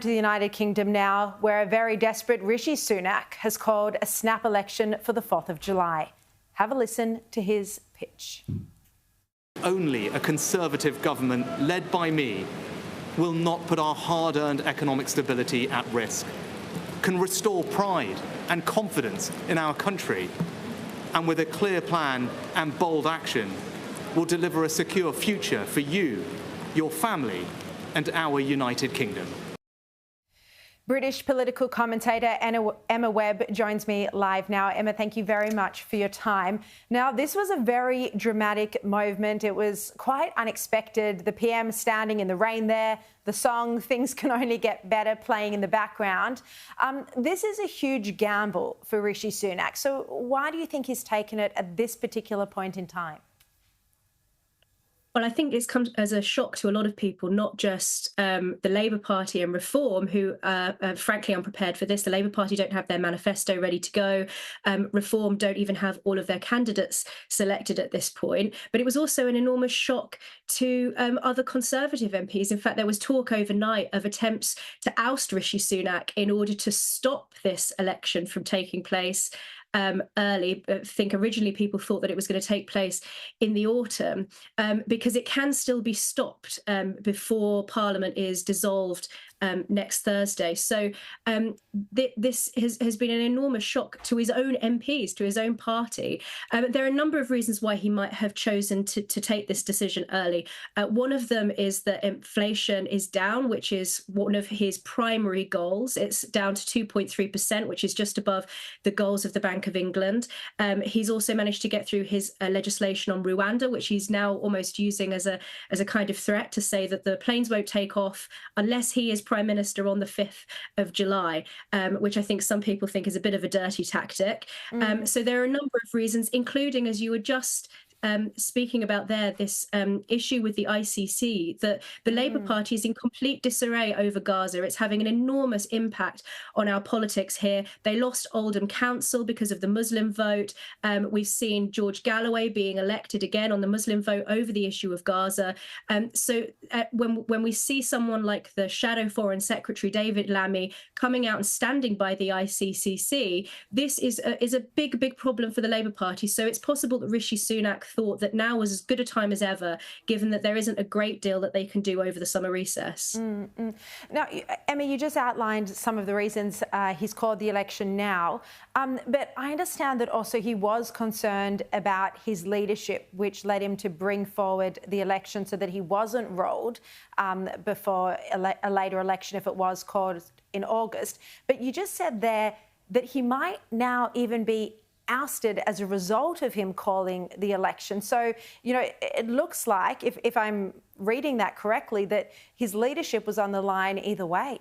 To the United Kingdom now, where a very desperate Rishi Sunak has called a snap election for the 4th of July. Have a listen to his pitch. Only a Conservative government led by me will not put our hard-earned economic stability at risk, can restore pride and confidence in our country, and with a clear plan and bold action will deliver a secure future for you, your family, and our United Kingdom. British political commentator Emma Webb joins me live now. Emma, thank you very much for your time. Now, this was a very dramatic movement. It was quite unexpected. The PM standing in the rain there, the song "Things Can Only Get Better" playing in the background. This is a huge gamble for Rishi Sunak. So why do you think he's taken it at this particular point in time? Well, I think it's come as a shock to a lot of people, not just the Labour Party and Reform, who are frankly unprepared for this. The Labour Party don't have their manifesto ready to go. Reform don't even have all of their candidates selected at this point. But it was also an enormous shock to other Conservative MPs. In fact, there was talk overnight of attempts to oust Rishi Sunak in order to stop this election from taking place early. I think originally people thought that it was going to take place in the autumn because it can still be stopped before Parliament is dissolved next Thursday. So this has been an enormous shock to his own MPs, to his own party. There are a number of reasons why he might have chosen to take this decision early. One of them is that inflation is down, which is one of his primary goals. It's down to 2.3%, which is just above the goals of the Bank of England. He's also managed to get through his legislation on Rwanda, which he's now almost using as a kind of threat to say that the planes won't take off unless he is Prime Minister on the 5th of July, which I think some people think is a bit of a dirty tactic. So there are a number of reasons, including, as you were just speaking about there, this issue with the ICC, that the Labour Party is in complete disarray over Gaza. It's having an enormous impact on our politics here. They lost Oldham Council because of the Muslim vote. We've seen George Galloway being elected again on the Muslim vote over the issue of Gaza. So when we see someone like the Shadow Foreign Secretary David Lammy coming out and standing by the ICCC, this is a big problem for the Labour Party. So it's possible that Rishi Sunak thought that now was as good a time as ever, given that there isn't a great deal that they can do over the summer recess. Now, Emma, you just outlined some of the reasons he's called the election now, but I understand that also he was concerned about his leadership, which led him to bring forward the election so that he wasn't rolled before a later election if it was called in August. But you just said there that he might now even be ousted as a result of him calling the election. So, you know, it looks like, if I'm reading that correctly, that his leadership was on the line either way.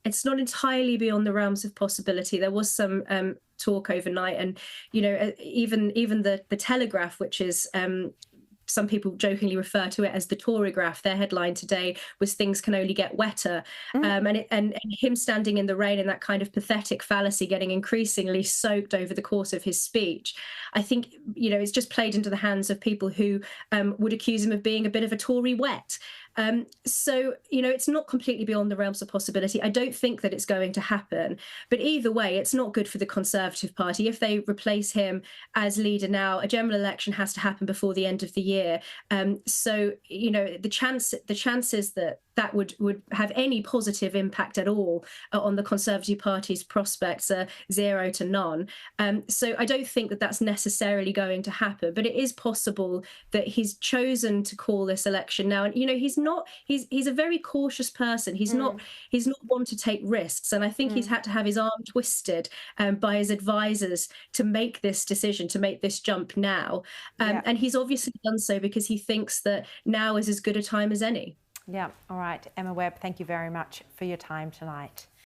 It's not entirely beyond the realms of possibility. There was some talk overnight, and, you know, even the Telegraph, which is some people jokingly refer to it as the Torygraph. Their headline today was "Things Can Only Get Wetter," and him standing in the rain in that kind of pathetic fallacy, getting increasingly soaked over the course of his speech. I think, you know, it's just played into the hands of people who would accuse him of being a bit of a Tory wet. So, you know, it's not completely beyond the realms of possibility. I don't think that it's going to happen. But either way, it's not good for the Conservative Party. If they replace him as leader now, a general election has to happen before the end of the year. So, you know, the chances that would have any positive impact at all on the Conservative Party's prospects are 0 to none. So I don't think that that's necessarily going to happen. But it is possible that he's chosen to call this election now. And, you know, he's a very cautious person. He's not one to take risks. And I think he's had to have his arm twisted by his advisors to make this decision, to make this jump now. And he's obviously done so because he thinks that now is as good a time as any. Yeah. All right. Emma Webb, thank you very much for your time tonight.